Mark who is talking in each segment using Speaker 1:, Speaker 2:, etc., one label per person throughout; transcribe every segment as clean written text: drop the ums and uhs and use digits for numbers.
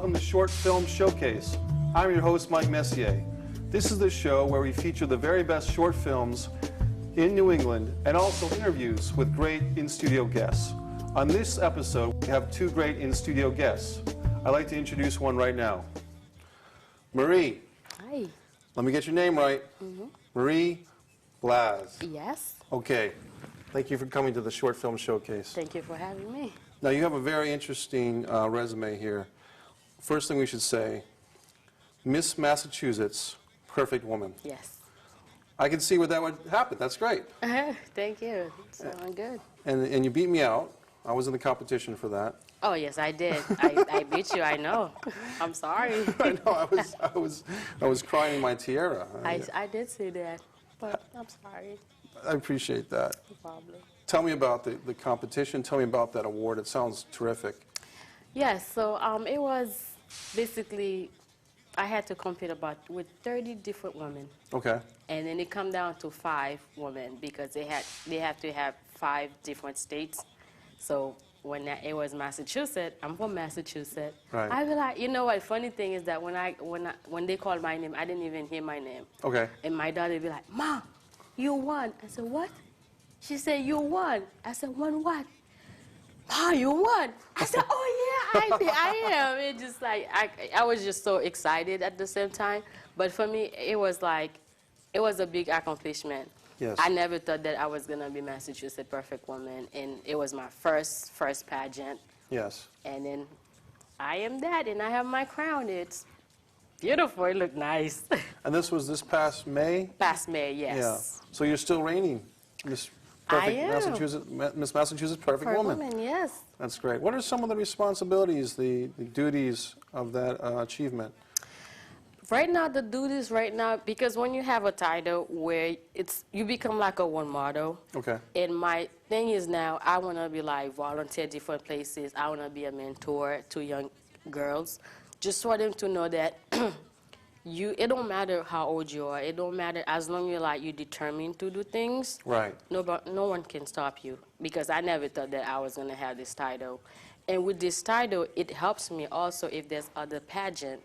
Speaker 1: welcome to Short Film Showcase. I'm your host, Mike Messier. This is the show where we feature the very best short films in New England and also interviews with great in-studio guests. On this episode, we have two great in-studio guests. I'd like to introduce one right now. Marie.
Speaker 2: Hi.
Speaker 1: Let me get your name right. Marie Blaise.
Speaker 2: Yes.
Speaker 1: Okay. Thank you for coming to the Short Film Showcase.
Speaker 2: Thank you for having me.
Speaker 1: Now, you have a very interesting resume here. First thing we should say, Miss Massachusetts, perfect woman.
Speaker 2: Yes.
Speaker 1: I can see where that would happen. That's great.
Speaker 2: Thank you. Sound good.
Speaker 1: And you beat me out. I was in the competition for that.
Speaker 2: Oh, yes, I did. I beat you, I know. I'm sorry.
Speaker 1: I know, I was crying in my tiara.
Speaker 2: I did see that, but I'm sorry.
Speaker 1: I appreciate that.
Speaker 2: No problem.
Speaker 1: Tell me about the competition. Tell me about that award. It sounds terrific.
Speaker 2: Yes, so it was basically, I had to compete with 30 different women. Okay. And then it come down to 5 women because they have to have 5 different states. So when it was Massachusetts, I'm from Massachusetts.
Speaker 1: Right.
Speaker 2: I be like, you know what? Funny thing is that when they called my name, I didn't even hear my name. Okay. And my daughter would be like, "Ma, you won." I said, "What?" She said, "You won." I said, "Won what?" "Ma, you won." I said, "Oh yeah, I am." It just like I was just so excited at the same time. But for me, it was a big accomplishment. Yes. I never thought that I was going to be Massachusetts Perfect Woman, and it was my first pageant. Yes. And then I am that, and I have my crown. It's beautiful. It looked nice.
Speaker 1: And this was this past May?
Speaker 2: Past May, yes. Yeah.
Speaker 1: So you're still reigning Miss Massachusetts Perfect Woman.
Speaker 2: Yes.
Speaker 1: That's great. What are some of the responsibilities, the duties of that achievement?
Speaker 2: Right now, the duties because when you have a title where you become like a one model. Okay. And my thing is now, I want to be like volunteer different places. I want to be a mentor to young girls, just for them to know that it don't matter how old you are. It don't matter as long as you're determined to do things. Right. No one can stop you, because I never thought that I was going to have this title. And with this title, it helps me also if there's other pageant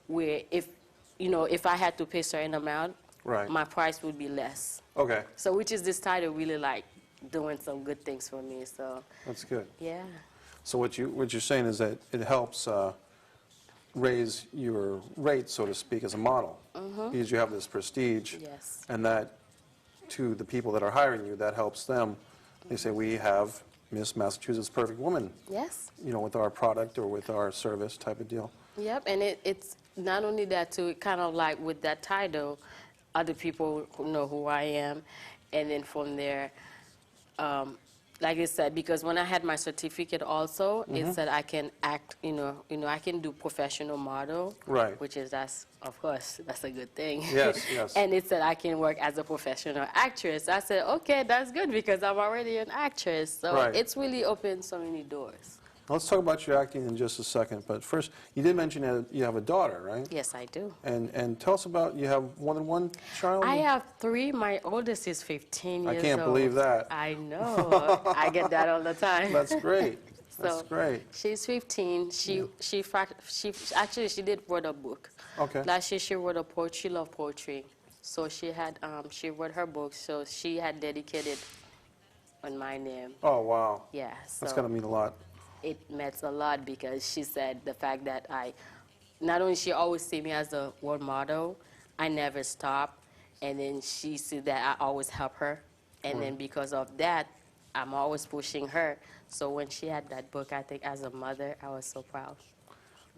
Speaker 2: where if I had to pay a certain amount, right, my price would be less. Okay. So which is this title really doing some good things for me. So
Speaker 1: that's good.
Speaker 2: Yeah.
Speaker 1: So what you're saying is that it helps raise your rate, so to speak, as a model, because you have this prestige. Yes. And that to the people that are hiring you, that helps them. They say, we have Miss Massachusetts Perfect Woman. Yes. With our product or with our service type of deal. Yep. And it's not only that, too, kind of like with that title, other people know who I am. And then from there, like I said, because when I had my certificate also, it said I can act, I can do professional model. Right. Which is, of course, that's a good thing. Yes, yes. And it said I can work as a professional actress. I said, okay, that's good because I'm already an actress. So it's really opened so many doors. Let's talk about your acting in just a second, but first, you did mention you have a daughter, right? Yes, I do. And tell us about, you have more than one child? I have 3. My oldest is 15 years old. I can't believe that. I know. I get that all the time. That's great. That's great. She's 15. She did write a book. Okay. Last year she wrote a poetry. She loved poetry. So she wrote her book, so she had dedicated on my name. Oh, wow. Yeah. So that's going to mean a lot. It meant a lot because she said the fact that not only she always see me as a role model, I never stop, and then she said that I always help her, and then because of that, I'm always pushing her. So when she had that book, I think as a mother, I was so proud.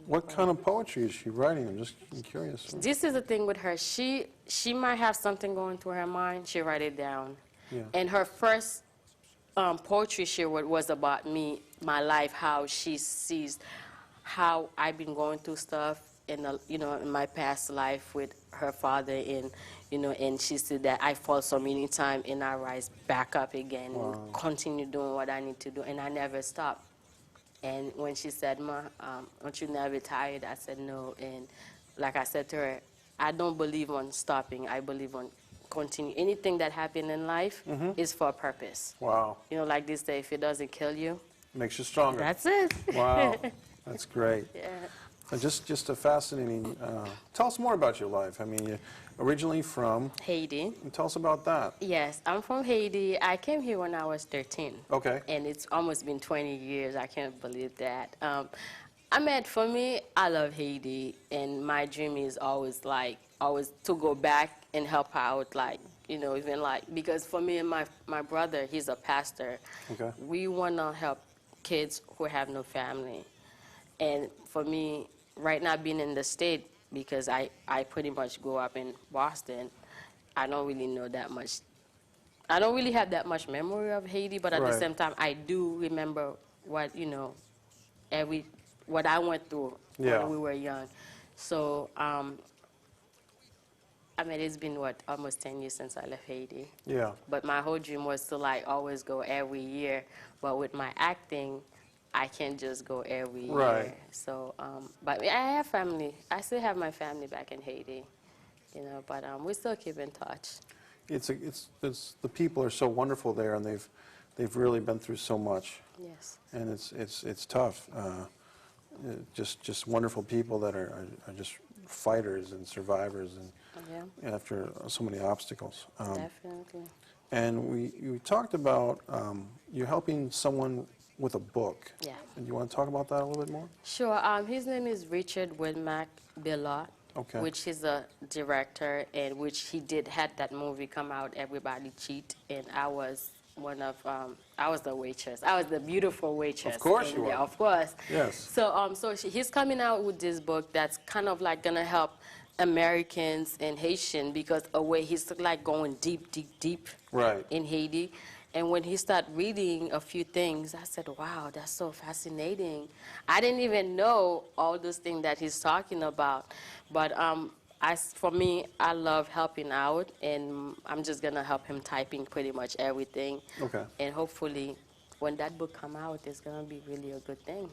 Speaker 1: What kind of poetry is she writing? I'm curious. This is the thing with her. She might have something going through her mind. She write it down. Yeah. And her first poetry she wrote was about me, my life, how she sees how I've been going through stuff in my past life with her father, and she said that I fall so many times and I rise back up again and continue doing what I need to do, and I never stop. And when she said, "Ma, aren't you never tired?" I said, "No." And like I said to her, I don't believe on stopping. I believe on continue. Anything that happens in life is for a purpose. Wow. Like they say, if it doesn't kill you, makes you stronger. That's it. Wow. That's great. Yeah. Just a fascinating, tell us more about your life. I mean, you're originally from
Speaker 2: Haiti.
Speaker 1: Tell us about that.
Speaker 2: Yes, I'm from Haiti. I came here when I was 13.
Speaker 1: Okay.
Speaker 2: And it's almost been 20 years. I can't believe that. For me, I love Haiti, and my dream is always to go back and help out, even because for me and my brother, he's a pastor.
Speaker 1: Okay.
Speaker 2: We want to help kids who have no family. And for me, right now being in the state, because I pretty much grew up in Boston, I don't really know that much. I don't really have that much memory of Haiti, but at the same time, I do remember what, what I went through when we were young. So, it's been, almost 10 years since I left Haiti.
Speaker 1: Yeah.
Speaker 2: But my whole dream was to, always go every year. But with my acting, I can't just go every year. So, but I have family. I still have my family back in Haiti, but we still keep in touch.
Speaker 1: It's the people are so wonderful there, and they've really been through so much.
Speaker 2: Yes.
Speaker 1: And it's tough. Just wonderful people that are just fighters and survivors, and after so many obstacles.
Speaker 2: Definitely.
Speaker 1: And we talked about you helping someone with a book.
Speaker 2: Yeah.
Speaker 1: And you want to talk about that a little bit more?
Speaker 2: Sure. His name is Richard Widmack Billot, which is a director, and which he had that movie come out, Everybody Cheat, and I was I was the waitress. I was the beautiful waitress.
Speaker 1: Of course you were.
Speaker 2: Yeah, of course.
Speaker 1: Yes.
Speaker 2: So he's coming out with this book that's kind of gonna help Americans and Haitian, because he's going deep in Haiti. And when he started reading a few things, I said, wow, that's so fascinating. I didn't even know all those things that he's talking about. But for me, I love helping out, and I'm just going to help him typing pretty much everything.
Speaker 1: Okay.
Speaker 2: And hopefully, when that book come out, it's going to be really a good thing.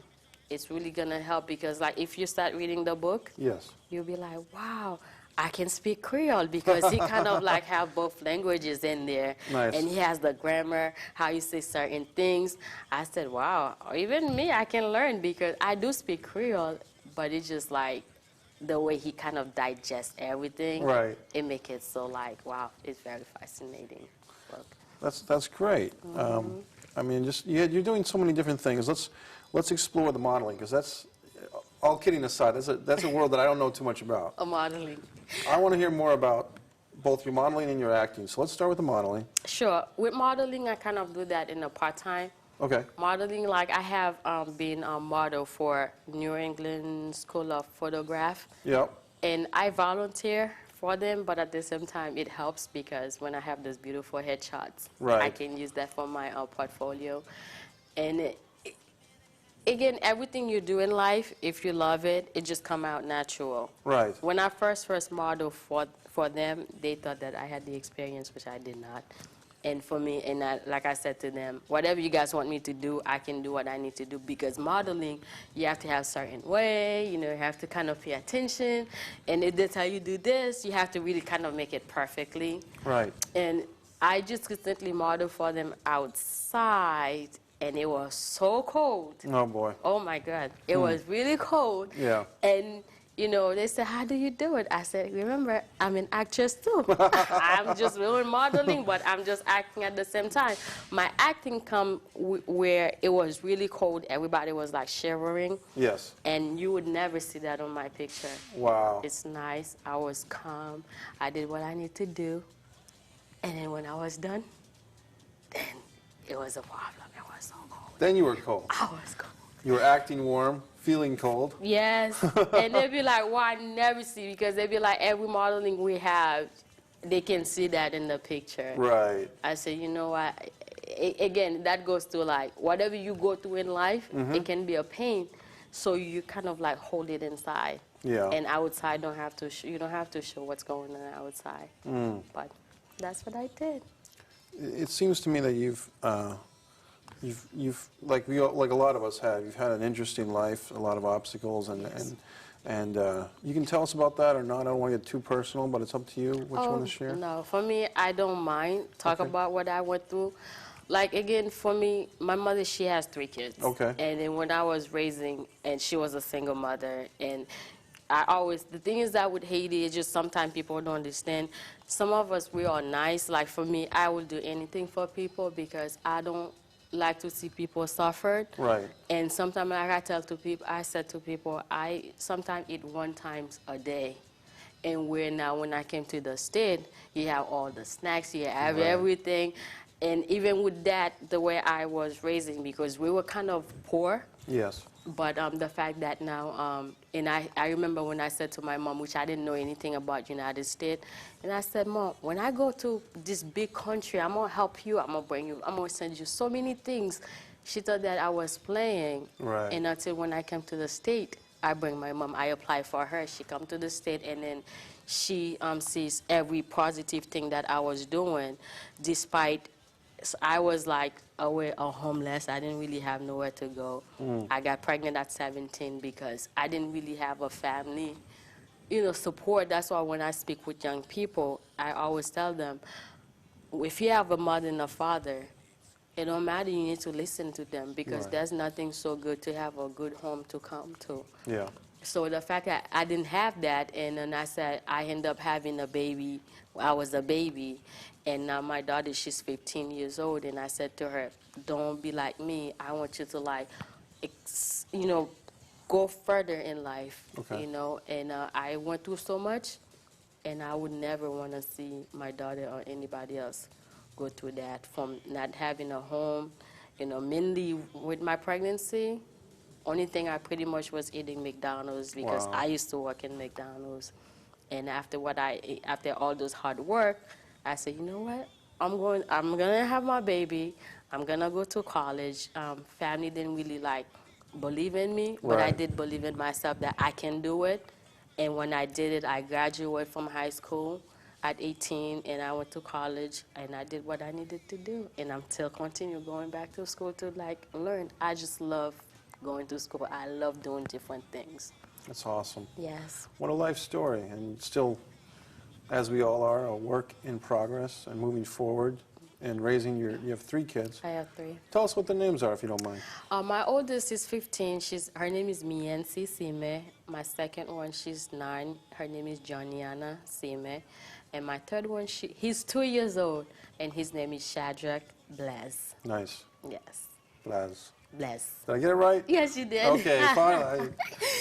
Speaker 2: It's really going to help, because if you start reading the book, you'll be like, wow, I can speak Creole, because he kind of have both languages in there.
Speaker 1: Nice.
Speaker 2: And he has the grammar, how you say certain things. I said, wow, even me, I can learn, because I do speak Creole, but it's just the way he kind of digests everything.
Speaker 1: Right.
Speaker 2: It makes it so wow, it's very fascinating book.
Speaker 1: That's great. You're doing so many different things. Let's explore the modeling, because that's, all kidding aside, that's a world that I don't know too much about.
Speaker 2: Modeling.
Speaker 1: I want to hear more about both your modeling and your acting. So let's start with the modeling.
Speaker 2: Sure. With modeling, I kind of do that in a part-time.
Speaker 1: Okay.
Speaker 2: Modeling, I have been a model for New England School of Photograph.
Speaker 1: Yep.
Speaker 2: And I volunteer for them, but at the same time, it helps, because when I have those beautiful headshots, I can use that for my portfolio. And again, everything you do in life, if you love it, it just come out natural.
Speaker 1: Right.
Speaker 2: When I first modeled for them, they thought that I had the experience, which I did not. And for me, like I said to them, whatever you guys want me to do, I can do what I need to do, because modeling, you have to have a certain way, you have to kind of pay attention, and if they tell you do this, you have to really kind of make it perfectly.
Speaker 1: Right.
Speaker 2: And I just recently modeled for them outside, and it was so cold.
Speaker 1: Oh, boy.
Speaker 2: Oh, my God. It was really cold.
Speaker 1: Yeah.
Speaker 2: And, they said, how do you do it? I said, remember, I'm an actress, too. I'm just doing modeling, but I'm just acting at the same time. My acting come where it was really cold. Everybody was, shivering.
Speaker 1: Yes.
Speaker 2: And you would never see that on my picture.
Speaker 1: Wow.
Speaker 2: It's nice. I was calm. I did what I need to do. And then when I was done, then it was a problem. It was so cold.
Speaker 1: Then you were cold.
Speaker 2: I was cold.
Speaker 1: You were acting warm, feeling cold.
Speaker 2: Yes. And they'd be like, well, I never see, because they'd be like, every modeling we have, they can see that in the picture.
Speaker 1: Right.
Speaker 2: I said, you know what? Again, that goes to whatever you go through in life, it can be a pain. So you kind of hold it inside.
Speaker 1: Yeah.
Speaker 2: And outside, you don't have to show what's going on outside. But that's what I did.
Speaker 1: It seems to me that you've like a lot of us have, you've had an interesting life, a lot of obstacles, and you can tell us about that or not. I don't want to get too personal, but it's up to you what you want to share.
Speaker 2: No, for me, I don't mind talk about what I went through. Like, again, for me, my mother, she has 3 kids.
Speaker 1: Okay.
Speaker 2: And then when I was raising, and she was a single mother, and the thing is that with Haiti, it's just sometimes people don't understand. Some of us, we are nice. Like, for me, I will do anything for people because I don't like to see people suffer.
Speaker 1: Right.
Speaker 2: And sometimes, like I said to people, I sometimes eat 1 time a day. And when I came to the state, you have all the snacks, you have everything. And even with that, the way I was raising, because we were kind of poor.
Speaker 1: Yes.
Speaker 2: But the fact that now, and I remember when I said to my mom, which I didn't know anything about United States, and I said, Mom, when I go to this big country, I'm going to help you, I'm going to bring you, I'm going to send you so many things. She thought that I was playing.
Speaker 1: Right.
Speaker 2: And until when I came to the state, I bring my mom, I apply for her, she come to the state, and then she sees every positive thing that I was doing, despite I was like away or homeless. I didn't really have nowhere to go. I got pregnant at 17 because I didn't really have a family, support. That's why when I speak with young people, I always tell them, if you have a mother and a father, it don't matter, you need to listen to them because there's nothing so good to have a good home to come to.
Speaker 1: Yeah.
Speaker 2: So the fact that I didn't have that, and then I said I ended up having a baby. I was a baby, and now my daughter, she's 15 years old, and I said to her, don't be like me. I want you to, like, go further in life, And I went through so much, and I would never want to see my daughter or anybody else go through that, from not having a home, mainly with my pregnancy. Only thing I pretty much was eating McDonald's because I used to work in McDonald's. And after all those hard work, I said, you know what? I'm gonna have my baby. I'm gonna go to college. Family didn't really believe in me, but I did believe in myself that I can do it. And when I did it, I graduated from high school at 18, and I went to college, and I did what I needed to do. And I'm still continue going back to school to learn. I just love going to school. I love doing different things.
Speaker 1: That's awesome.
Speaker 2: Yes.
Speaker 1: What a life story, and still, as we all are, a work in progress and moving forward and raising you have 3 kids.
Speaker 2: I have 3.
Speaker 1: Tell us what the names are, if you don't mind.
Speaker 2: My oldest is 15. Her name is Miensi Sime. My second one, she's 9. Her name is Joniana Sime. And my third one, he's 2 years old, and his name is Shadrach Blaise.
Speaker 1: Nice.
Speaker 2: Yes.
Speaker 1: Blaise.
Speaker 2: Blaise.
Speaker 1: Did I get it right?
Speaker 2: Yes, you did.
Speaker 1: Okay, fine.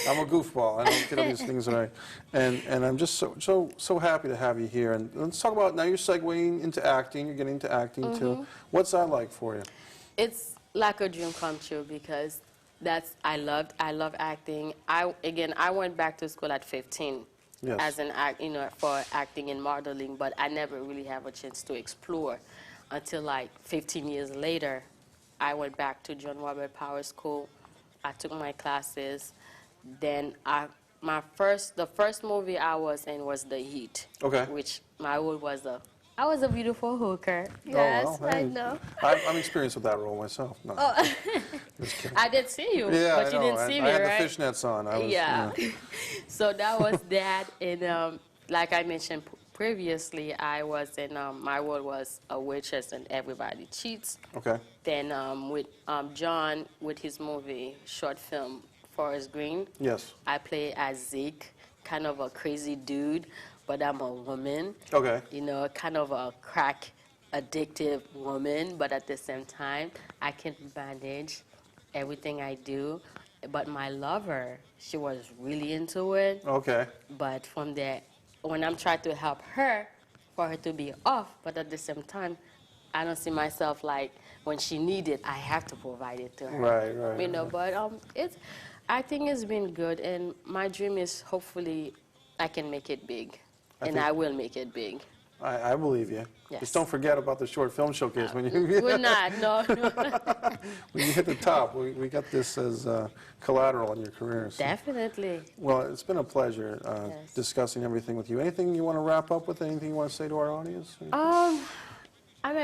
Speaker 1: I'm a goofball. I don't get all these things right. And I'm just so happy to have you here. And let's talk about, now you're segueing into acting. You're getting into acting too. What's that like for you?
Speaker 2: It's like a dream come true because I love acting. I went back to school at 15.
Speaker 1: Yes.
Speaker 2: As an for acting and modeling, but I never really have a chance to explore until 15 years later. I went back to John Robert Power School. I took my classes. Then the first movie I was in was The Heat. Okay. Which my role was I was a beautiful hooker. Yes,
Speaker 1: oh, well, hey,
Speaker 2: I know.
Speaker 1: I'm experienced with that role myself. No.
Speaker 2: Oh. I did see you,
Speaker 1: yeah,
Speaker 2: but you didn't see me,
Speaker 1: I had
Speaker 2: right?
Speaker 1: the fishnets on.
Speaker 2: Yeah. So that was that, and like I mentioned previously, I was in, my role was a waitress in Everybody Cheats. Okay. Then with John, with his movie, short film, Forest Green. Yes. I play as Zeke, kind of a crazy dude, but I'm a woman. Okay. Kind of a crack addictive woman, but at the same time, I can manage everything I do. But my lover, she was really into it. Okay. But from there, when I'm trying to help her, for her to be off, but at the same time, I don't see myself when she needs it, I have to provide it to her. Right. But I think it's been good, and my dream is hopefully I can make it big, and I will make it big.
Speaker 1: I believe you. Yes. Just don't forget about the short film showcase when you.
Speaker 2: We're not, no.
Speaker 1: When you hit the top, we got this as collateral in your career. So. Definitely. Well, it's been a pleasure discussing everything with you. Anything you want to wrap up with? Anything you want to say to our audience?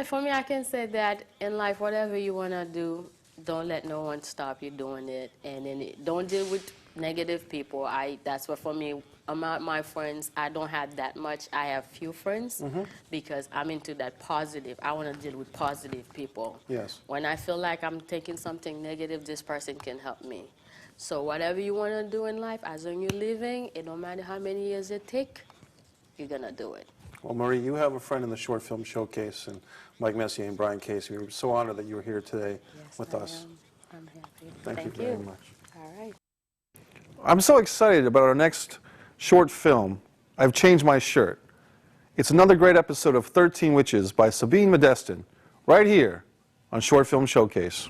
Speaker 2: For me, I can say that in life, whatever you want to do, don't let no one stop you doing it, and then don't deal with Negative people, that's what for me, among my friends, I don't have that much. I have few friends because I'm into that positive. I want to deal with positive people.
Speaker 1: Yes.
Speaker 2: When I feel like I'm thinking something negative, this person can help me. So whatever you want to do in life, as long as you're living, it don't matter how many years it take, you're going to do it.
Speaker 1: Well, Marie, you have a friend in the short film showcase, and Mike Messier and Bryan Case. We're so honored that you were here today with us.
Speaker 2: I'm happy.
Speaker 1: Thank you very much.
Speaker 2: All right.
Speaker 1: I'm so excited about our next short film, I've Changed My Shirt. It's another great episode of 13 Witches by Sabine Modestin, right here on Short Film Showcase.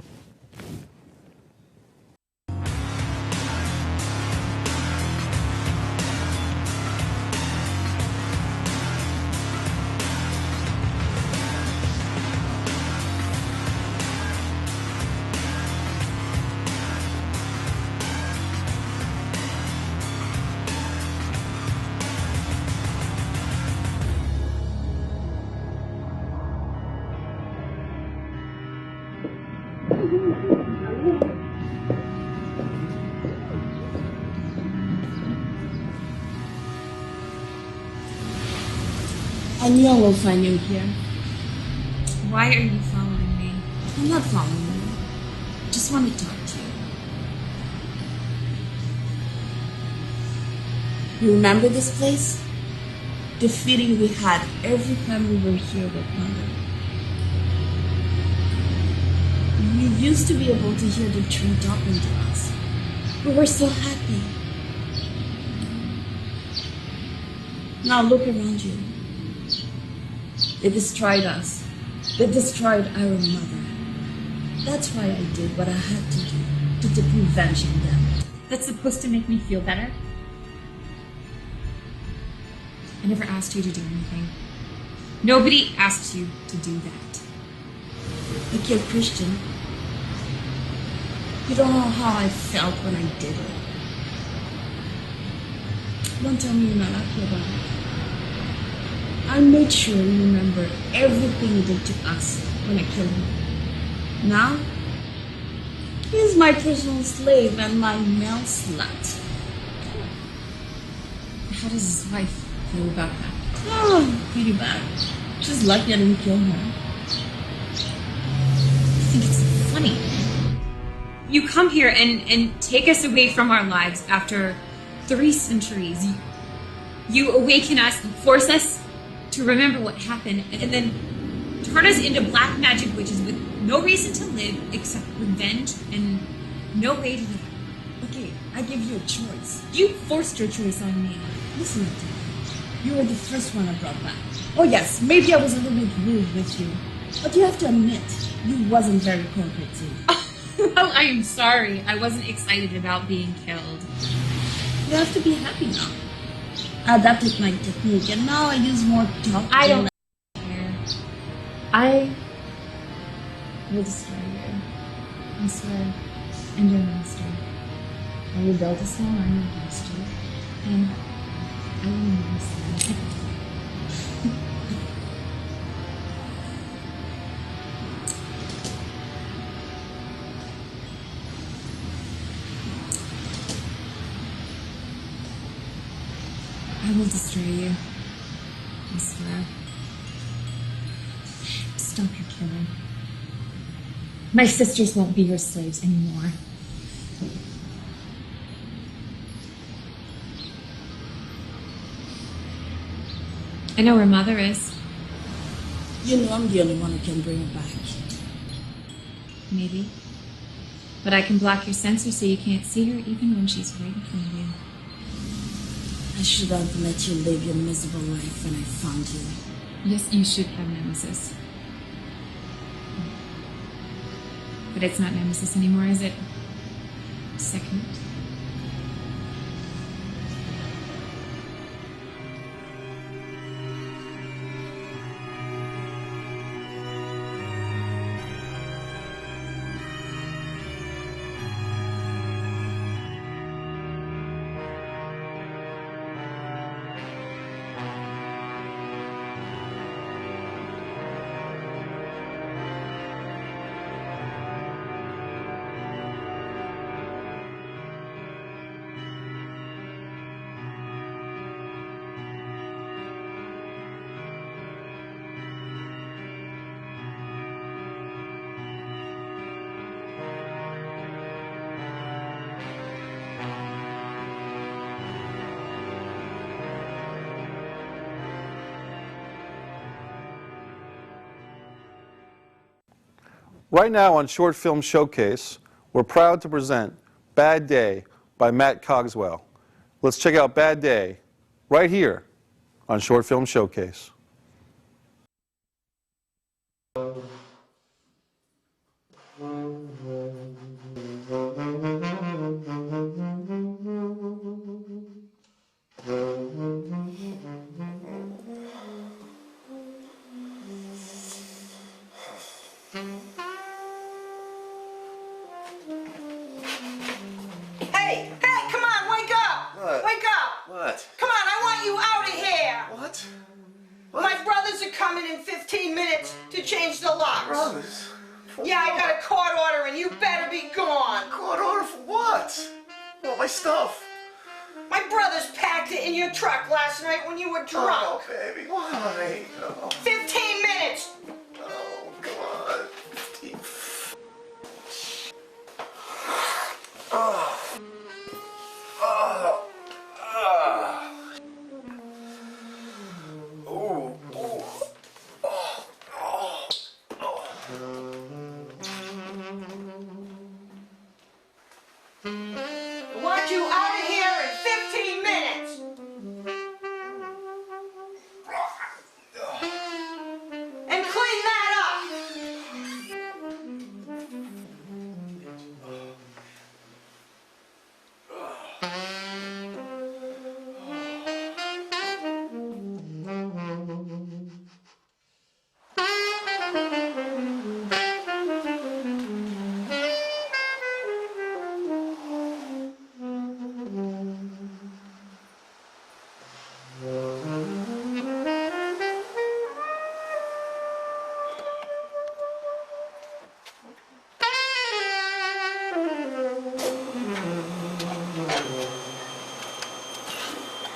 Speaker 3: I knew I will find you here.
Speaker 4: Why are you following me?
Speaker 3: I'm not following you. I just want to talk to you. You remember this place? The feeling we had every time we were here with Mother. We used to be able to hear the tree talking to us. We were so happy. Now look around you. They destroyed us. They destroyed our mother. That's why I did what I had to do, to prevent them.
Speaker 4: That's supposed to make me feel better? I never asked you to do anything. Nobody asked you to do that.
Speaker 3: I killed Christian. You don't know how I felt when I did it. Don't tell me you're not happy about it. I made sure you remember everything you did to us when I killed him. Now, he's my personal slave and my male slut.
Speaker 4: How does his wife feel about that?
Speaker 3: Oh, pretty bad. She's lucky I didn't kill her.
Speaker 4: I think it's funny. You come here and take us away from our lives after 3 centuries. You awaken us and force us to remember what happened, and then turn us into black magic witches with no reason to live except revenge and no way to live.
Speaker 3: Okay, I give you a choice.
Speaker 4: You forced your choice on me.
Speaker 3: Listen to me. You were the first one I brought back. Oh yes, maybe I was a little bit rude with you. But you have to admit, you wasn't very cooperative.
Speaker 4: Well, I am sorry. I wasn't excited about being killed.
Speaker 3: You have to be happy now. I adapted my technique and now I use more talk.
Speaker 4: I don't care. I will destroy you. I swear. And your monster. I will build a small army against you. And I will never see you. I will destroy you. I swear. Stop your killing. My sisters won't be your slaves anymore. I know where Mother is.
Speaker 3: You know I'm the only one who can bring her back.
Speaker 4: Maybe. But I can block your sensor so you can't see her even when she's right in front of you.
Speaker 3: I should have let you live your miserable life when I found you.
Speaker 4: Yes, you should have Nemesis. But it's not Nemesis anymore, is it? Second.
Speaker 1: Right now on Short Film Showcase, we're proud to present Bad Day by Matt Cogswell. Let's check out Bad Day right here on Short Film Showcase.
Speaker 5: Hey, come on, wake up!
Speaker 6: What?
Speaker 5: Wake up!
Speaker 6: What?
Speaker 5: Come on, I want you out of here!
Speaker 6: What?
Speaker 5: My brothers are coming in 15 minutes to change the locks.
Speaker 6: Brothers?
Speaker 5: Yeah, I got a court order and you better be gone.
Speaker 6: Court order for what? All my stuff.
Speaker 5: My brothers packed it in your truck last night when you were drunk.
Speaker 6: Oh, baby, why? Oh,
Speaker 5: 15 minutes!
Speaker 6: oh come on.
Speaker 5: I want you out of here in 15 minutes! And clean that up!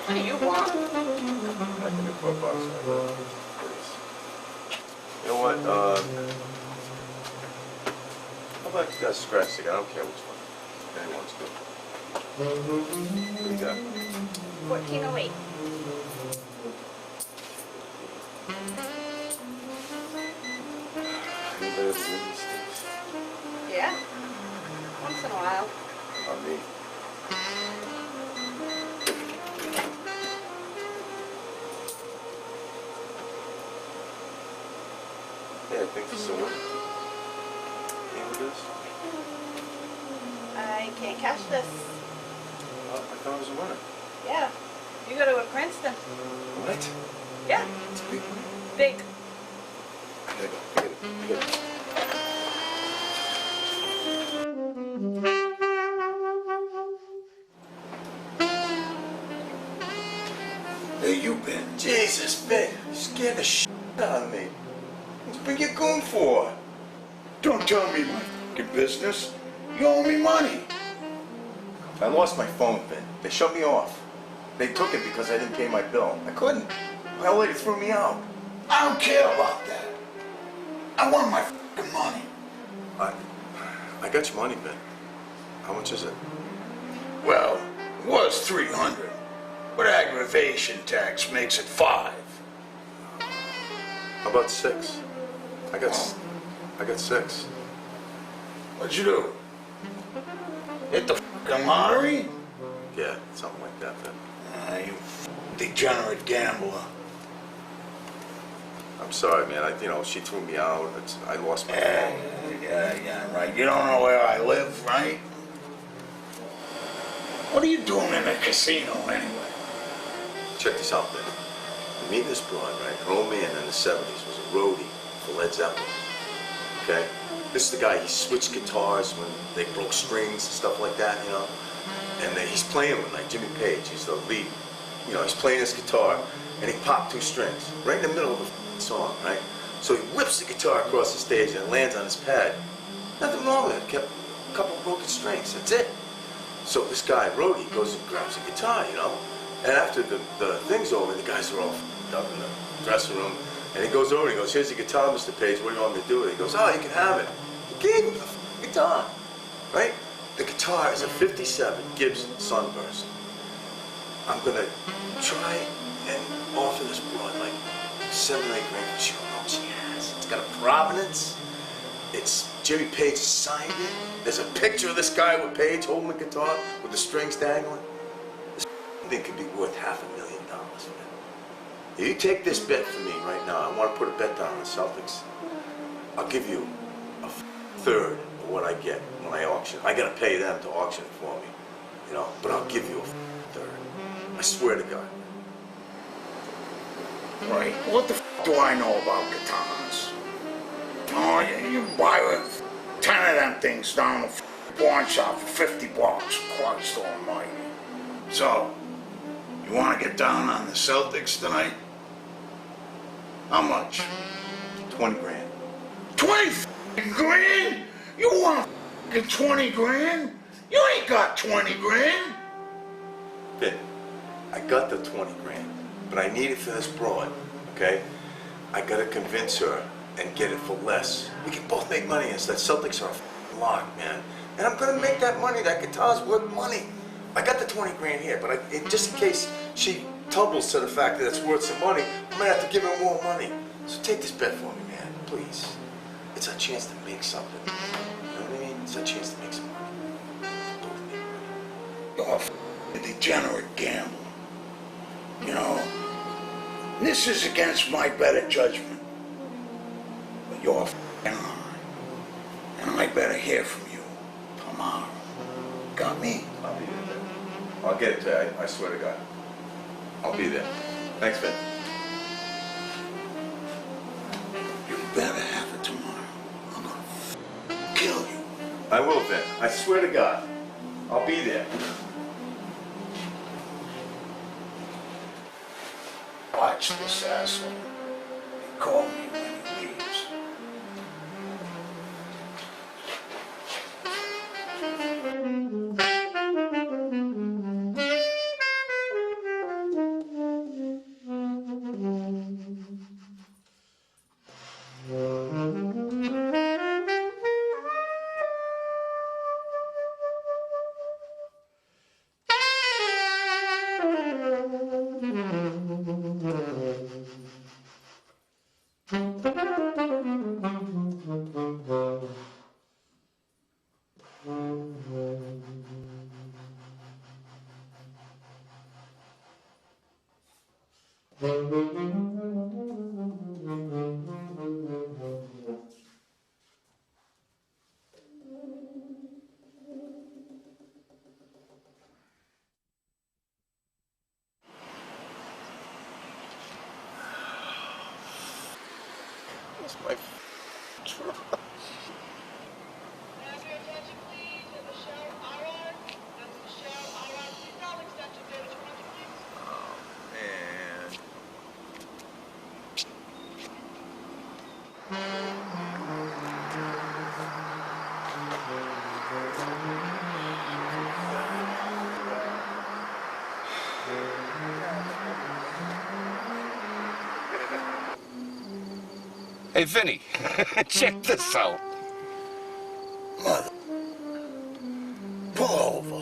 Speaker 5: What do you want?
Speaker 6: I can do $4. You know what? How about you guys scratch together? I don't care which one. Anyone's good. What do you got?
Speaker 5: 1408.
Speaker 6: Anybody ever win these things?
Speaker 5: Yeah? Once in a while.
Speaker 6: On me. Yeah, I think this is a winner. Game with this?
Speaker 7: I can't cash this.
Speaker 6: I thought it was a winner.
Speaker 7: Yeah. You go to a Princeton.
Speaker 6: What?
Speaker 7: Yeah.
Speaker 6: It's a big win.
Speaker 7: Big.
Speaker 6: I gotta go. I gotta go.
Speaker 8: Where you been?
Speaker 6: Jesus, Ben, you scared the shit out of me. What's been you going for?
Speaker 8: Don't tell me my fucking business. You owe me money.
Speaker 6: I lost my phone, Ben. They shut me off. They took it because I didn't pay my bill. I couldn't. My old lady threw me out.
Speaker 8: I don't care about that. I want my fucking money.
Speaker 6: I got your money, Ben. How much is it?
Speaker 8: Well, it was 300, but aggravation tax makes it 5.
Speaker 6: How about 6? I got 6.
Speaker 8: What'd you do? Hit the fucking lottery?
Speaker 6: Yeah, something like that, Ben.
Speaker 8: You degenerate gambler.
Speaker 6: I'm sorry, man. She threw me out. I lost my phone.
Speaker 8: Yeah, right. You don't know where I live, right? What are you doing in a casino anyway?
Speaker 6: Check this out, Ben. You meet this broad, right? Her old man in the 70s was a roadie for Led Zeppelin. Okay? This is the guy, he switched guitars when they broke strings and stuff like that, you know? And then he's playing with, like, Jimmy Page. He's the lead. You know, he's playing his guitar, and he popped 2 strings right in the middle of the song, right? So he whips the guitar across the stage and it lands on his pad. Nothing wrong with it. Kept a couple broken strings. That's it. So this guy, Rhodey, goes and grabs the guitar, you know? And after the thing's over, the guys are all f***ed up in the dressing room. And he goes over and he goes, "Here's your guitar, Mr. Page. What do you want me to do with it?" He goes, "Oh, you can have it." He gave him the guitar, right? The guitar is a 57 Gibson Sunburst. I'm going to try and offer this broad like 7 or 8 grand. She don't know what she has. It's got a provenance. It's Jimmy Page signed it. There's a picture of this guy with Page holding the guitar with the strings dangling. This thing could be worth $500,000, man. If you take this bet for me right now, I want to put a bet down on the Celtics. I'll give you a third of what I get when I auction. I gotta pay them to auction it for me, you know, but I'll give you a third. I swear to God.
Speaker 8: Right, what the do I know about katanas? Oh, you buy 10 of them things down the pawn shop for $50, Christ almighty. So, you want to get down on the Celtics tonight? How much?
Speaker 6: 20 grand.
Speaker 8: 20 grand? You want 20 grand? You ain't got 20 grand.
Speaker 6: Vin, I got the 20 grand, but I need it for this broad, okay? I gotta convince her and get it for less. We can both make money, and that Celtics are lock, man. And I'm gonna make that money. That guitar's worth money. I got the 20 grand here, but just in case she tumbles to the fact that it's worth some money, I'm gonna have to give her more money. So take this bet for me, man, please. It's our chance to make something. You know what I mean? It's our chance to make some money. Both make money.
Speaker 8: You're a degenerate gambler. You know, this is against my better judgment. But you're on. And I better hear from you tomorrow. Got me?
Speaker 6: I'll be there. I'll get it to you, I swear to God. I'll be there. Thanks, Vin.
Speaker 8: You better have it tomorrow. I'm gonna kill you.
Speaker 6: I will, Vin. I swear to God. I'll be there.
Speaker 8: Watch this asshole. He called me when he leaves.
Speaker 6: That's my truck.
Speaker 9: Have your attention, please, to the shower RR. That's the shower RR. Please call extension 220, please.
Speaker 6: Man.
Speaker 10: Hey, Vinny, check this out.
Speaker 8: Mother. Pull over.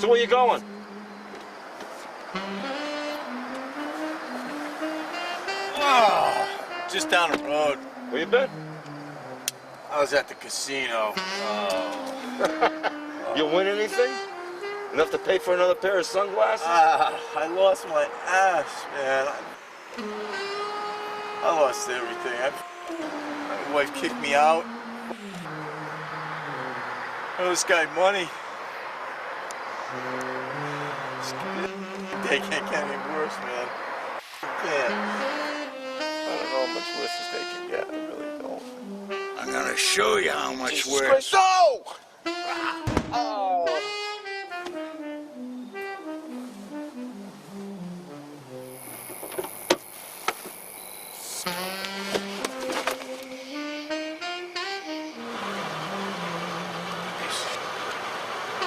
Speaker 10: So where you going?
Speaker 11: Oh, just down the road.
Speaker 10: Where you been?
Speaker 11: I was at the casino.
Speaker 10: You win anything? Enough to pay for another pair of sunglasses?
Speaker 11: I lost my ass, man. I lost everything. My wife kicked me out. I owe this guy money. They can't get any worse, man. Man, I don't know how much worse this day can get. I really don't.
Speaker 8: I'm gonna show you how much
Speaker 11: Jesus
Speaker 8: worse.
Speaker 11: Christ, no! Oh.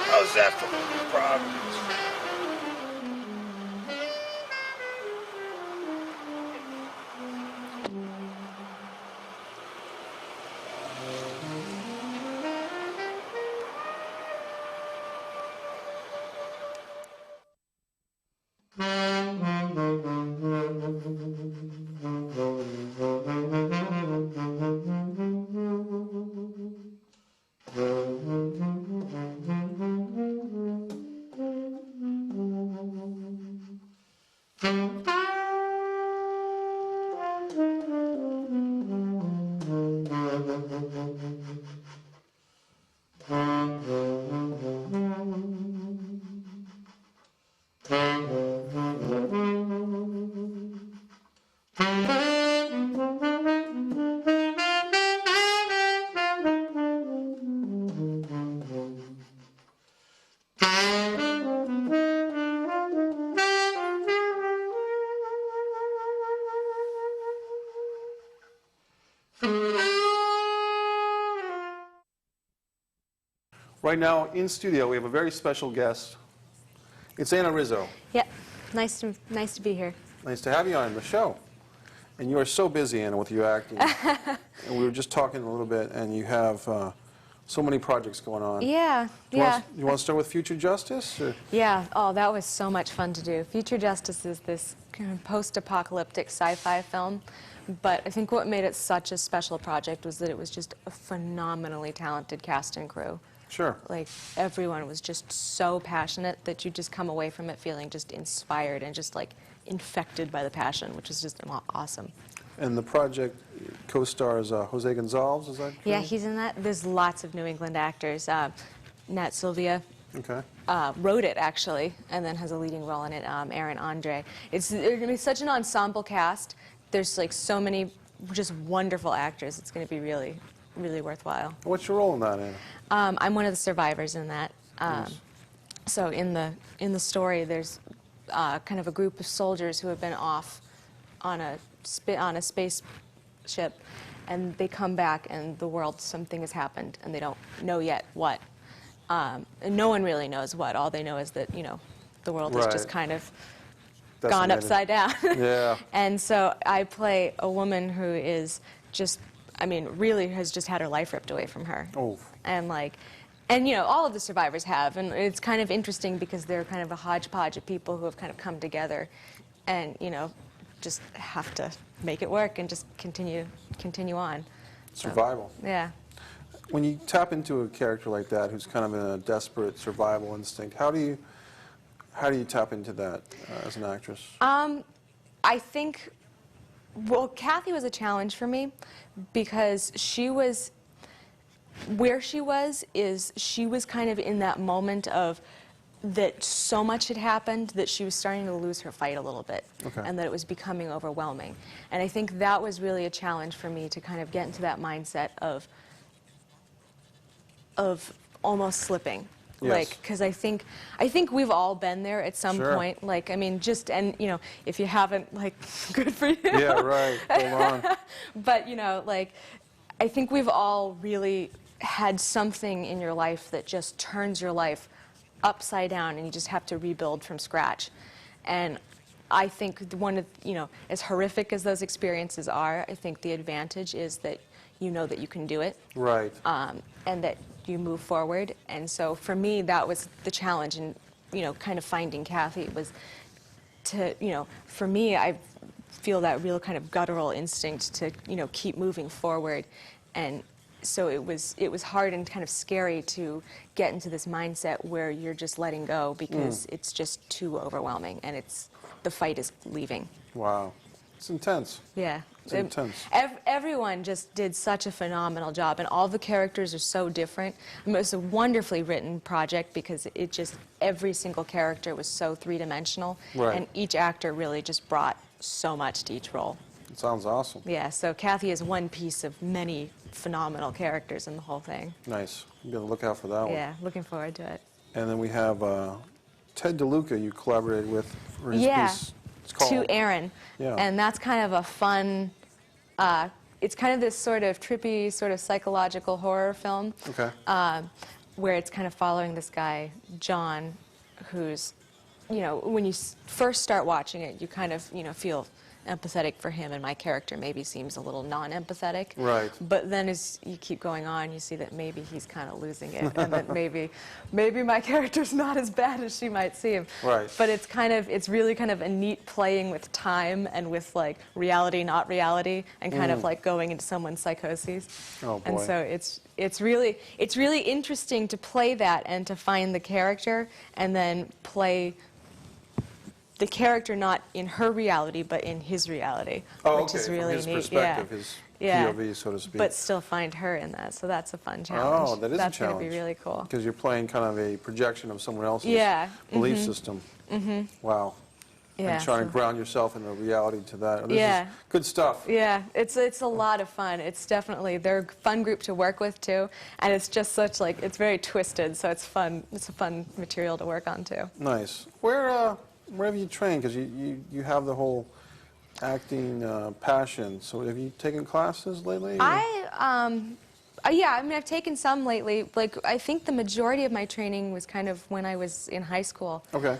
Speaker 8: How's that for Providence?
Speaker 1: Right now, in studio, we have a very special guest. It's Anna Rizzo.
Speaker 12: Yep. Nice to be here.
Speaker 1: Nice to have you on the show. And you are so busy, Anna, with your acting. And we were just talking a little bit, and you have so many projects going on.
Speaker 12: Yeah,
Speaker 1: You want to start with Future Justice? Or?
Speaker 12: Yeah. Oh, that was so much fun to do. Future Justice is this kind of post-apocalyptic sci-fi film. But I think what made it such a special project was that it was just a phenomenally talented cast and crew.
Speaker 1: Sure.
Speaker 12: Like, everyone was just so passionate that you just come away from it feeling just inspired and just, like, infected by the passion, which is just awesome.
Speaker 1: And the project co-stars Jose Gonzalez, is that correct?
Speaker 12: Yeah, he's in that. There's lots of New England actors. Nat Sylvia
Speaker 1: Okay.
Speaker 12: wrote it, actually, and then has a leading role in it, Aaron Andre. It's such an ensemble cast. There's, like, so many just wonderful actors. It's going to be really, really worthwhile.
Speaker 1: What's your role in that, Anna?
Speaker 12: I'm one of the survivors in that. So in the story, there's kind of a group of soldiers who have been off on a spaceship, and they come back, and the world, something has happened, and they don't know yet what. And no one really knows what. All they know is that, you know, the world has just kind of gone upside down.
Speaker 1: Yeah.
Speaker 12: And so I play a woman who is just, I mean, really has just had her life ripped away from her.
Speaker 1: Oh.
Speaker 12: And you know, all of the survivors have, and it's kind of interesting because they're kind of a hodgepodge of people who have kind of come together, and you know, just have to make it work and just continue on.
Speaker 1: Survival.
Speaker 12: So, yeah.
Speaker 1: When you tap into a character like that, who's kind of in a desperate survival instinct, how do you tap into that as an actress?
Speaker 12: I think, well, Kathy was a challenge for me because where she was kind of in that moment of that so much had happened that she was starting to lose her fight a little bit, and that it was becoming overwhelming. And I think that was really a challenge for me to kind of get into that mindset of almost slipping.
Speaker 1: Yes.
Speaker 12: Like, because I think we've all been there at some point. Like, I mean, and you know, if you haven't, like, good for you.
Speaker 1: Yeah, right. Hold on.
Speaker 12: But you know, like, I think we've all really had something in your life that just turns your life upside down, and you just have to rebuild from scratch. And I think one of, you know, as horrific as those experiences are, I think the advantage is that you know that you can do it.
Speaker 1: Right.
Speaker 12: And that you move forward. And so for me, that was the challenge, and you know, kind of finding Kathy was to, you know, for me, I feel that real kind of guttural instinct to, you know, keep moving forward. And so it was hard and kind of scary to get into this mindset where you're just letting go because it's just too overwhelming, and the fight is leaving.
Speaker 1: Wow. It's intense.
Speaker 12: Yeah.
Speaker 1: It's intense.
Speaker 12: Everyone just did such a phenomenal job, and all the characters are so different. It was a wonderfully written project because it just, every single character was so three-dimensional, and each actor really just brought so much to each role.
Speaker 1: It sounds awesome.
Speaker 12: Yeah, so Kathy is one piece of many phenomenal characters in the whole thing.
Speaker 1: Nice. Be on the lookout for that one.
Speaker 12: Yeah, looking forward to it.
Speaker 1: And then we have Ted DeLuca you collaborated with for his piece. It's called
Speaker 12: To Aaron.
Speaker 1: Yeah.
Speaker 12: And that's kind of a fun, it's kind of this sort of trippy, sort of psychological horror film.
Speaker 1: Okay.
Speaker 12: Where it's kind of following this guy, John, who's, you know, when you first start watching it, you kind of, you know, feel empathetic for him, and my character maybe seems a little non-empathetic.
Speaker 1: Right.
Speaker 12: But then as you keep going on, you see that maybe he's kind of losing it, and that maybe my character's not as bad as she might seem.
Speaker 1: Right.
Speaker 12: But it's really kind of a neat playing with time and with, like, reality, not reality, and kind of like going into someone's psychoses.
Speaker 1: Oh, boy.
Speaker 12: And so it's really interesting to play that and to find the character and then play the character not in her reality, but in his reality, which is really
Speaker 1: from his
Speaker 12: neat.
Speaker 1: perspective, his POV, so to speak.
Speaker 12: But still find her in that, so that's a fun challenge.
Speaker 1: Oh, that is a challenge.
Speaker 12: That's going to be really cool.
Speaker 1: Because you're playing kind of a projection of someone else's belief system. Wow.
Speaker 12: Yeah,
Speaker 1: and trying to
Speaker 12: so-
Speaker 1: ground yourself in the reality to that. This
Speaker 12: Yeah.
Speaker 1: is good stuff.
Speaker 12: Yeah, it's a lot of fun. It's definitely, they're a fun group to work with too, and it's just such like, it's very twisted, so it's fun. It's a fun material to work on too.
Speaker 1: Nice. Where have you trained? Because you have the whole acting passion. So have you taken classes lately?
Speaker 12: Yeah, I mean, I've taken some lately. Like, I think the majority of my training was kind of when I was in high school.
Speaker 1: Okay.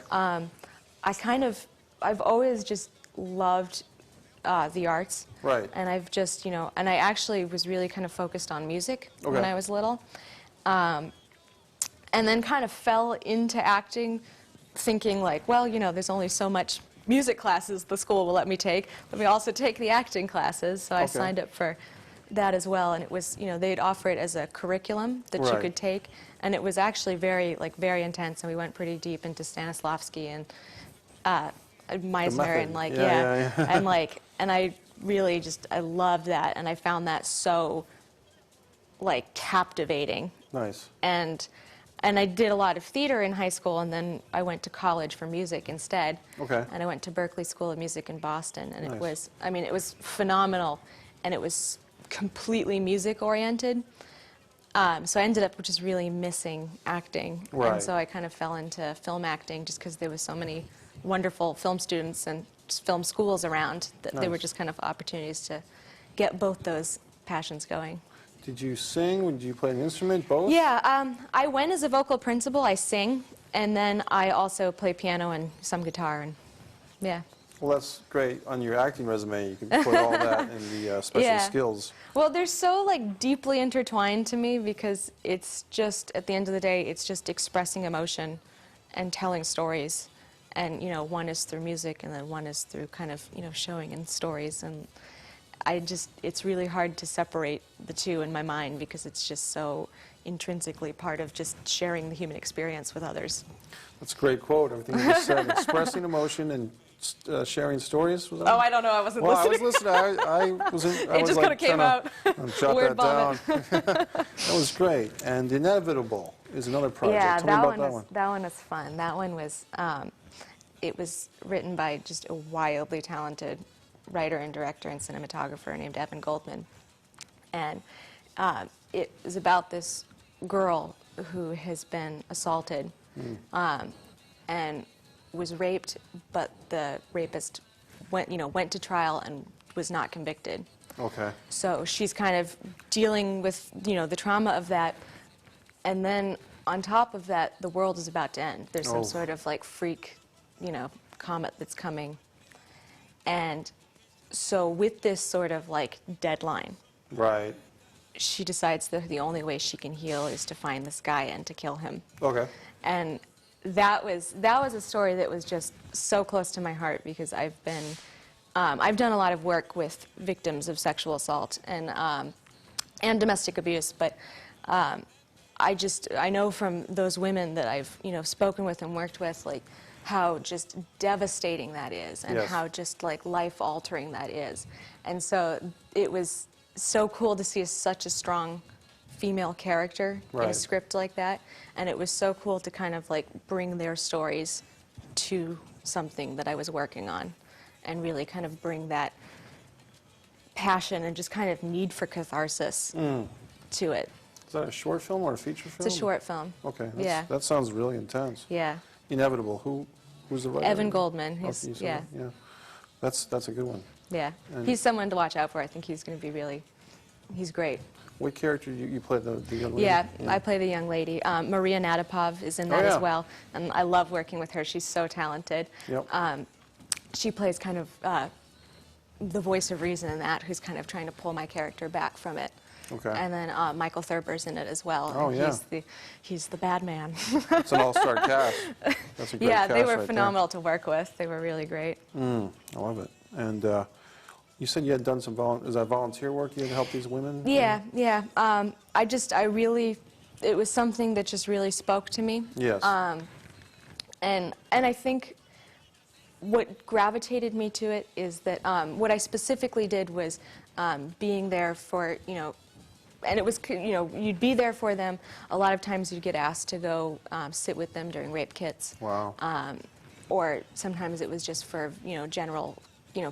Speaker 12: I've always just loved the arts.
Speaker 1: Right.
Speaker 12: And I've just, and I actually was really kind of focused on music when I was little. And then kind of fell into acting thinking like, well, there's only so much music classes the school will let me take. Let me also take the acting classes. So I signed up for that as well. And it was, they'd offer it as a curriculum that you could take. And it was actually very intense. And we went pretty deep into Stanislavski and Messier and and I really I loved that, and I found that so captivating.
Speaker 1: Nice.
Speaker 12: And I did a lot of theater in high school, and then I went to college for music instead.
Speaker 1: Okay.
Speaker 12: And I went to Berklee School of Music in Boston, and
Speaker 1: Nice.
Speaker 12: it was phenomenal, and it was completely music oriented. So I ended up just really missing acting, and so I kind of fell into film acting just because there was so many wonderful film students and just film schools around that they were just kind of opportunities to get both those passions going.
Speaker 1: Did you sing? Did you play an instrument? Both?
Speaker 12: Yeah, I went as a vocal principal. I sing, and then I also play piano and some guitar, and yeah.
Speaker 1: Well, that's great. On your acting resume, you can put all that in the special skills.
Speaker 12: Well, they're so deeply intertwined to me because it's just, at the end of the day, it's just expressing emotion and telling stories. And, one is through music, and then one is through kind of, showing in stories. And it's really hard to separate the two in my mind because it's just so intrinsically part of just sharing the human experience with others.
Speaker 1: That's a great quote. Everything you just said, expressing emotion and sharing stories. Was that
Speaker 12: I don't know. I wasn't listening.
Speaker 1: I was listening. I was in.
Speaker 12: It just kind of came out.
Speaker 1: Jot
Speaker 12: Word
Speaker 1: that
Speaker 12: vomit.
Speaker 1: down. That was great. And Inevitable is another project.
Speaker 12: Yeah,
Speaker 1: Tell me about that one.
Speaker 12: That one was fun. That one was, it was written by just a wildly talented writer and director and cinematographer named Evan Goldman. And it was about this girl who has been assaulted and was raped, but the rapist went to trial and was not convicted.
Speaker 1: Okay.
Speaker 12: So she's kind of dealing with, the trauma of that. And then on top of that, the world is about to end. There's some sort of freak, comet that's coming. And so with this sort of deadline,
Speaker 1: Right.
Speaker 12: she decides that the only way she can heal is to find this guy and to kill him.
Speaker 1: Okay.
Speaker 12: And that was a story that was just so close to my heart because I've done a lot of work with victims of sexual assault and domestic abuse, but I know from those women that I've spoken with and worked with how just devastating that is and how just life altering that is. And so it was so cool to see such a strong female character in a script like that, and it was so cool to kind of bring their stories to something that I was working on and really kind of bring that passion and just kind of need for catharsis to it.
Speaker 1: Is that a short film or a feature film?
Speaker 12: It's a short film.
Speaker 1: Okay.
Speaker 12: Yeah.
Speaker 1: That sounds really intense.
Speaker 12: Yeah.
Speaker 1: Inevitable. Who's the writer?
Speaker 12: Evan Goldman.
Speaker 1: Yeah. That's a good one.
Speaker 12: Yeah.
Speaker 1: And
Speaker 12: he's someone to watch out for. I think he's going to be he's great.
Speaker 1: What character you play the young lady?
Speaker 12: Yeah, I play the young lady. Maria Natapov is in that as well, and I love working with her. She's so talented.
Speaker 1: Yep.
Speaker 12: She plays kind of the voice of reason in that, who's kind of trying to pull my character back from it.
Speaker 1: Okay.
Speaker 12: And then Michael Thurber's in it as well.
Speaker 1: Oh,
Speaker 12: and
Speaker 1: yeah.
Speaker 12: He's the bad man.
Speaker 1: It's an all-star cast. That's a great
Speaker 12: yeah,
Speaker 1: cast
Speaker 12: they were
Speaker 1: right
Speaker 12: phenomenal to work with. They were really great.
Speaker 1: I love it. And you said you had done some is that volunteer work you had helped these women?
Speaker 12: Yeah, yeah. It was something that just really spoke to me.
Speaker 1: Yes.
Speaker 12: And I think what gravitated me to it is that what I specifically did was being there for, and it was, you'd be there for them. A lot of times you'd get asked to go sit with them during rape kits.
Speaker 1: Wow.
Speaker 12: Or sometimes it was just for, general,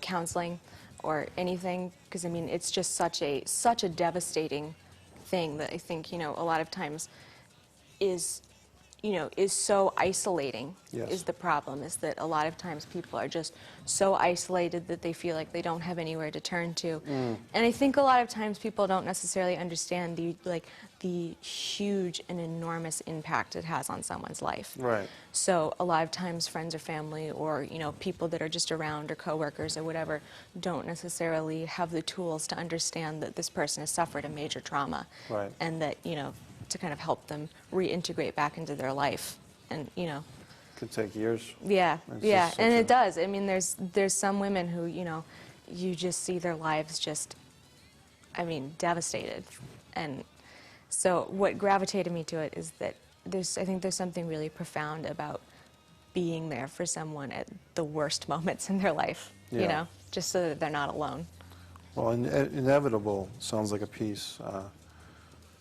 Speaker 12: counseling or anything. Because, I mean, it's just such a devastating thing that I think, a lot of times is so isolating.
Speaker 1: Yes.
Speaker 12: Is the problem, is that a lot of times people are just so isolated that they feel like they don't have anywhere to turn to. And I think a lot of times people don't necessarily understand the huge and enormous impact it has on someone's life.
Speaker 1: Right.
Speaker 12: So a lot of times friends or family or, people that are just around or coworkers or whatever don't necessarily have the tools to understand that this person has suffered a major trauma.
Speaker 1: Right.
Speaker 12: And that, to kind of help them reintegrate back into their life. And,
Speaker 1: Could take years.
Speaker 12: yeah,
Speaker 1: It's
Speaker 12: yeah,
Speaker 1: just
Speaker 12: and
Speaker 1: such
Speaker 12: it does. I mean, there's some women who, you just see their lives just, devastated. And so what gravitated me to it is that I think there's something really profound about being there for someone at the worst moments in their life,
Speaker 1: Yeah.
Speaker 12: just so that they're not alone.
Speaker 1: Well, Inevitable sounds like a piece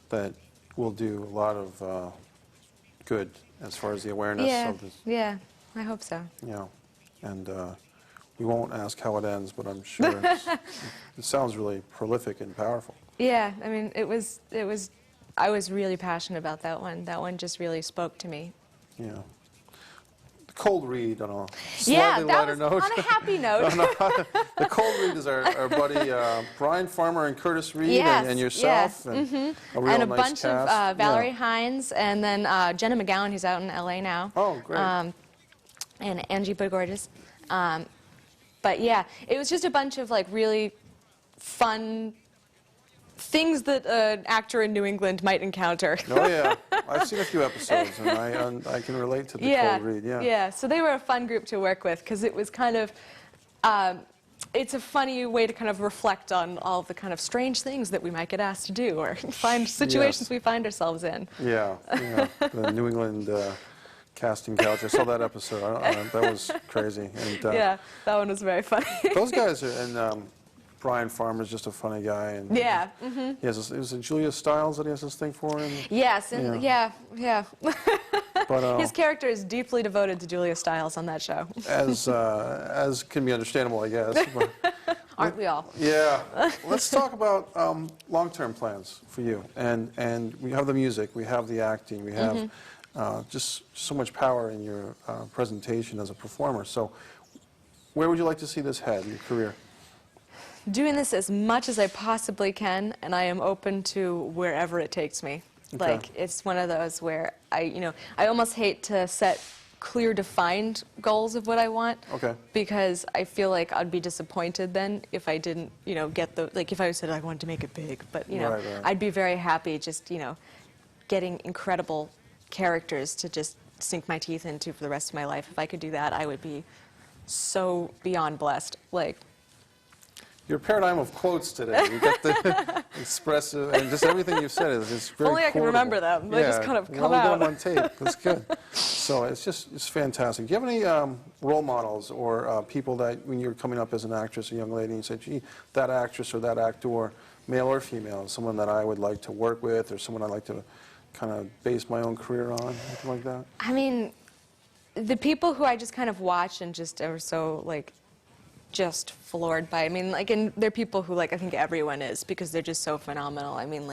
Speaker 1: that will do a lot of good as far as the awareness of this.
Speaker 12: Yeah, I hope so.
Speaker 1: And we won't ask how it ends, but I'm sure it sounds really prolific and powerful.
Speaker 12: Yeah, I mean, I was really passionate about that one. That one just really spoke to me.
Speaker 1: Yeah. The cold read on a
Speaker 12: Yeah,
Speaker 1: slightly
Speaker 12: that
Speaker 1: lighter
Speaker 12: was
Speaker 1: note.
Speaker 12: on a happy note.
Speaker 1: The cold read is our buddy Bryan Farmer and Curtis Reed
Speaker 12: Yes,
Speaker 1: and yourself.
Speaker 12: yeah,
Speaker 1: And a real
Speaker 12: and a
Speaker 1: nice
Speaker 12: bunch
Speaker 1: cast.
Speaker 12: of Valerie
Speaker 1: Yeah.
Speaker 12: Hines, and then Jenna McGowan, who's out in LA now.
Speaker 1: Oh, great.
Speaker 12: And Angie Bogorges. But yeah, it was just a bunch of really fun things that an actor in New England might encounter.
Speaker 1: Oh yeah, I've seen a few episodes, and I can relate to the cold read. Yeah.
Speaker 12: Yeah, so they were a fun group to work with because it was kind of, it's a funny way to kind of reflect on all the kind of strange things that we might get asked to do or find situations we find ourselves in.
Speaker 1: Yeah, the New England casting couch. I saw that episode. That was crazy. And,
Speaker 12: Yeah, that one was very funny.
Speaker 1: those guys are, and Bryan Farmer's just a funny guy. And
Speaker 12: Yeah.
Speaker 1: He has is it Julia Stiles that he has this thing for him?
Speaker 12: Yes, and yeah.
Speaker 1: But,
Speaker 12: His character is deeply devoted to Julia Stiles on that show.
Speaker 1: as can be understandable, I guess. But,
Speaker 12: Aren't we all?
Speaker 1: yeah. Let's talk about long-term plans for you. And we have the music, we have the acting, we have just so much power in your presentation as a performer. So where would you like to see this head in your career?
Speaker 12: Doing this as much as I possibly can, and I am open to wherever it takes me.
Speaker 1: Okay.
Speaker 12: Like, it's one of those where I almost hate to set clear, defined goals of what I want.
Speaker 1: Okay.
Speaker 12: Because I feel like I'd be disappointed then if I didn't, get the, if I said I wanted to make it big. But,
Speaker 1: Right.
Speaker 12: I'd be very happy just, getting incredible characters to just sink my teeth into for the rest of my life. If I could do that, I would be so beyond blessed.
Speaker 1: Your paradigm of quotes today. You got the expressive, and just everything you've said is just very
Speaker 12: Only I can
Speaker 1: quotable.
Speaker 12: remember them. They just kind of come
Speaker 1: we got
Speaker 12: out.
Speaker 1: them on tape. That's good. So it's fantastic. Do you have any role models or people that when you're coming up as an actress, a young lady, and you say, gee, that actress or that actor, male or female, someone that I would like to work with or someone I'd like to kind of base my own career on, anything like that?
Speaker 12: I mean, the people who I just kind of watch and just are so, just floored by. I mean, and they're people who, I think everyone is because they're just so phenomenal. I mean,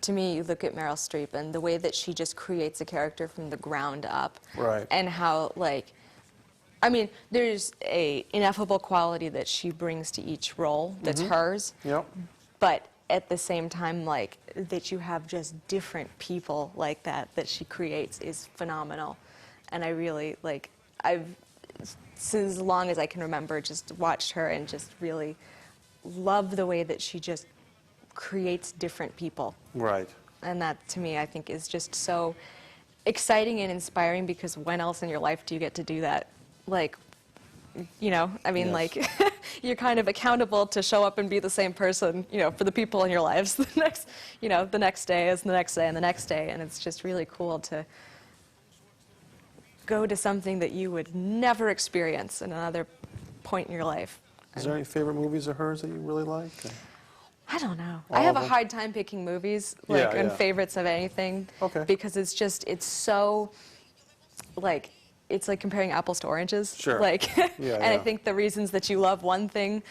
Speaker 12: to me, you look at Meryl Streep and the way that she just creates a character from the ground up.
Speaker 1: Right.
Speaker 12: And how, I mean, there's a ineffable quality that she brings to each role that's hers.
Speaker 1: Yep.
Speaker 12: But at the same time, that you have just different people like that she creates is phenomenal. And I really, I've, since as long as I can remember, just watched her and just really love the way that she just creates different people.
Speaker 1: Right.
Speaker 12: And that, to me, I think is just so exciting and inspiring because when else in your life do you get to do that? I mean,
Speaker 1: Yes.
Speaker 12: You're kind of accountable to show up and be the same person, for the people in your lives the next, the next day is the next day and the next day. And it's just really cool to go to something that you would never experience in another point in your life.
Speaker 1: Is there any favorite movies of hers that you really like?
Speaker 12: I don't know.
Speaker 1: All
Speaker 12: I have
Speaker 1: of
Speaker 12: a
Speaker 1: them?
Speaker 12: hard time picking movies, and favorites of anything.
Speaker 1: Okay.
Speaker 12: Because it's so, like, it's like comparing apples to oranges.
Speaker 1: Sure.
Speaker 12: Like,
Speaker 1: Yeah,
Speaker 12: I
Speaker 1: yeah.
Speaker 12: think the reasons that you love one thing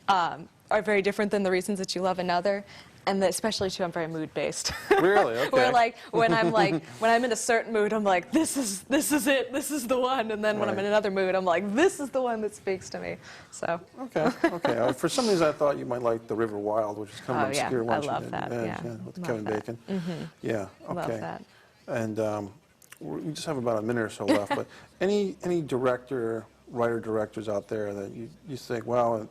Speaker 12: are very different than the reasons that you love another. And especially too, I'm very mood-based.
Speaker 1: Really? Okay.
Speaker 12: Where when I'm in a certain mood, I'm like, this is it, this is the one. And then when I'm
Speaker 1: Right.
Speaker 12: in another mood, I'm like, this is the one that speaks to me. So.
Speaker 1: Okay, okay. For some reason, I thought you might like The River Wild, which is kind of
Speaker 12: Oh, yeah.
Speaker 1: obscure.
Speaker 12: I
Speaker 1: one she
Speaker 12: love
Speaker 1: did.
Speaker 12: that, yeah.
Speaker 1: With
Speaker 12: Love
Speaker 1: Kevin
Speaker 12: that.
Speaker 1: Bacon.
Speaker 12: Mm-hmm.
Speaker 1: Yeah, okay.
Speaker 12: Love that.
Speaker 1: And we just have about a minute or so left, but any writer-directors out there that you think, wow,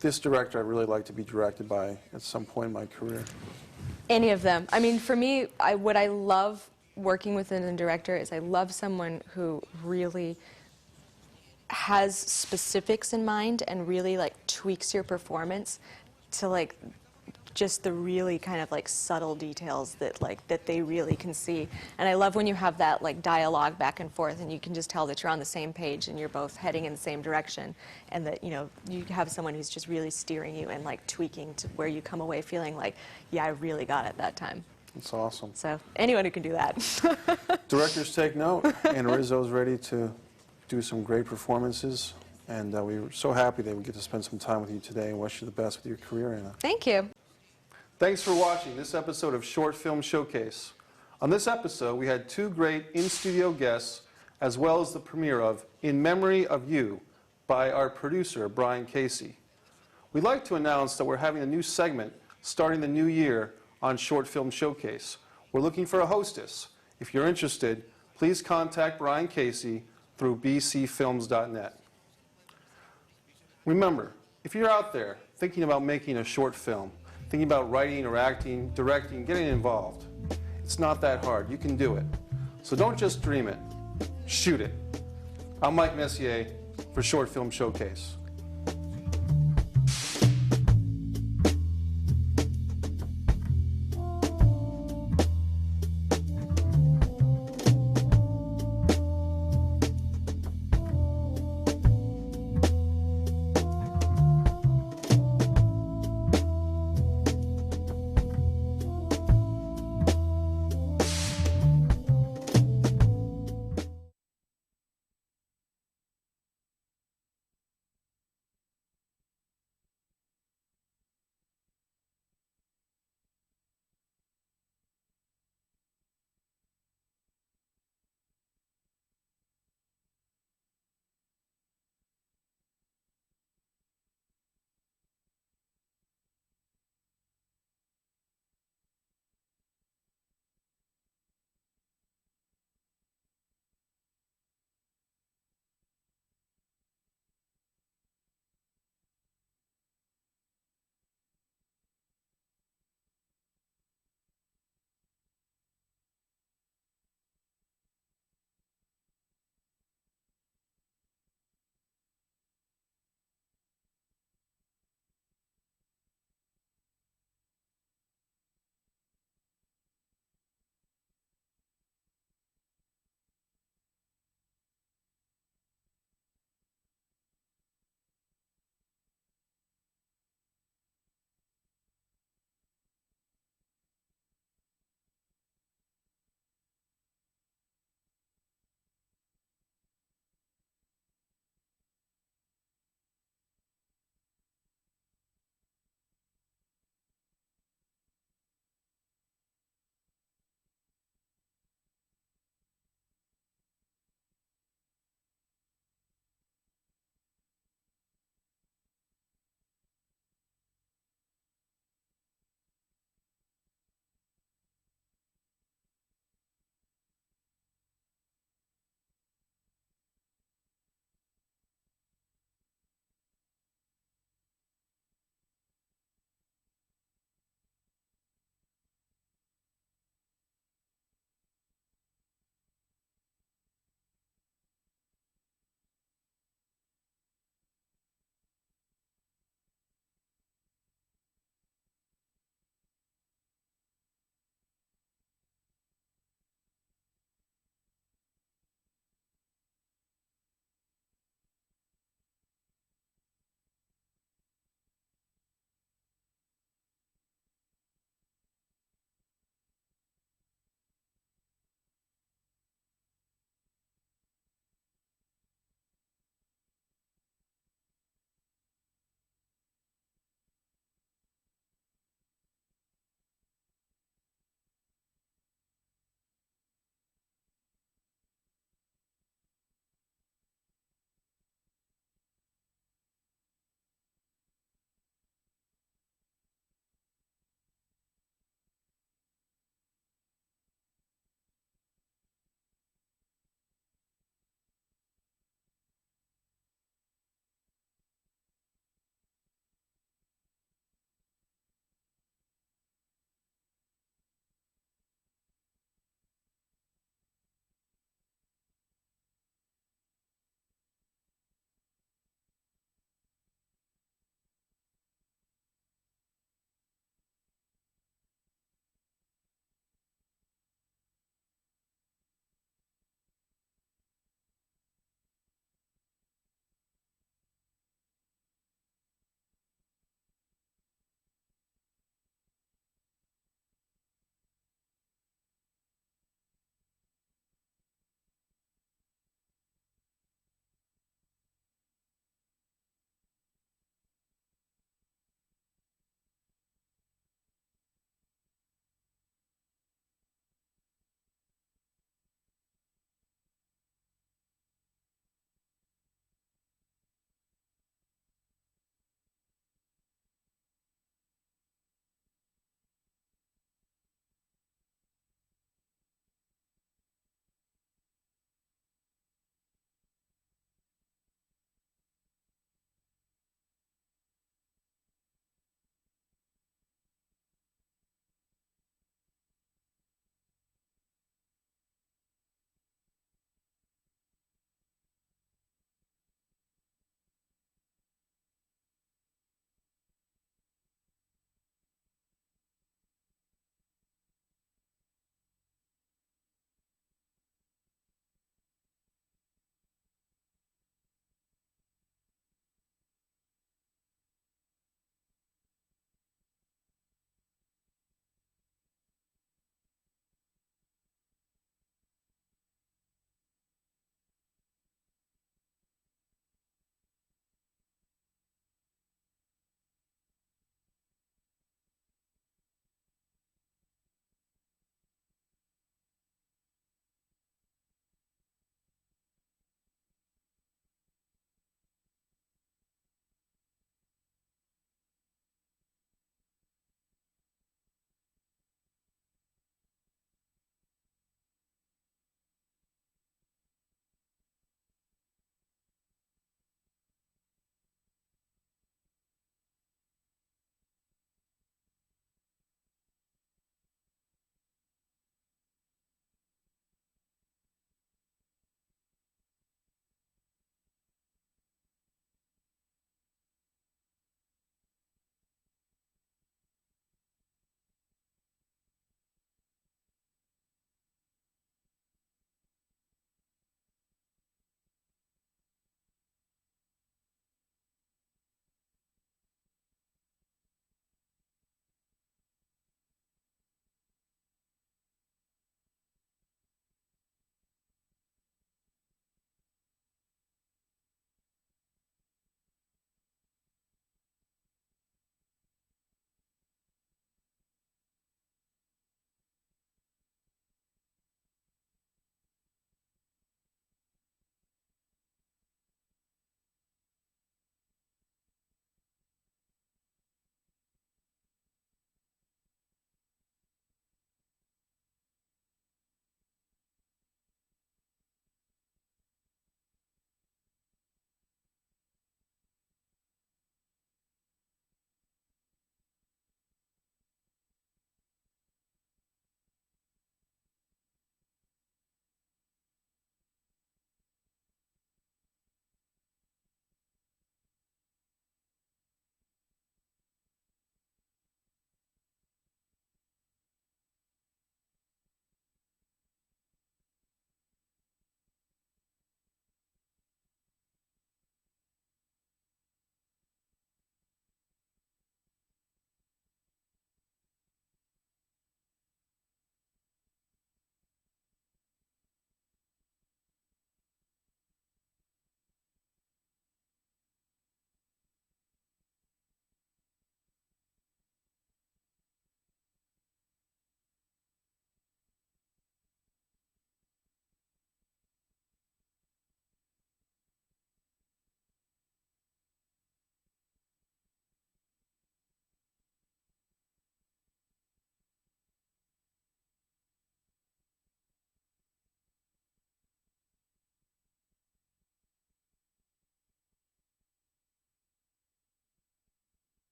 Speaker 1: this director I'd really like to be directed by at some point in my career?
Speaker 12: Any of them. I mean, for me, what I love working with a director is I love someone who really has specifics in mind and really tweaks your performance to just the really kind of subtle details that that they really can see. And I love when you have that dialogue back and forth and you can just tell that you're on the same page and you're both heading in the same direction, and that you have someone who's just really steering you and tweaking to where you come away feeling like, yeah, I really got it that time.
Speaker 1: That's awesome.
Speaker 12: So anyone who can do that.
Speaker 1: Directors take note, and Rizzo's ready to do some great performances. And we were so happy that we get to spend some time with you today, and wish you the best with your career, Anna.
Speaker 12: Thank you.
Speaker 1: Thanks for watching this episode of Short Film Showcase. On this episode, we had two great in-studio guests, as well as the premiere of In Memory of You by our producer, Bryan Casey. We'd like to announce that we're having a new segment starting the new year on Short Film Showcase. We're looking for a hostess. If you're interested, please contact Bryan Casey through bcfilms.net. Remember, if you're out there thinking about making a short film, thinking about writing or acting, directing, getting involved, it's not that hard. You can do it. So don't just dream it. Shoot it. I'm Mike Messier for Short Film Showcase.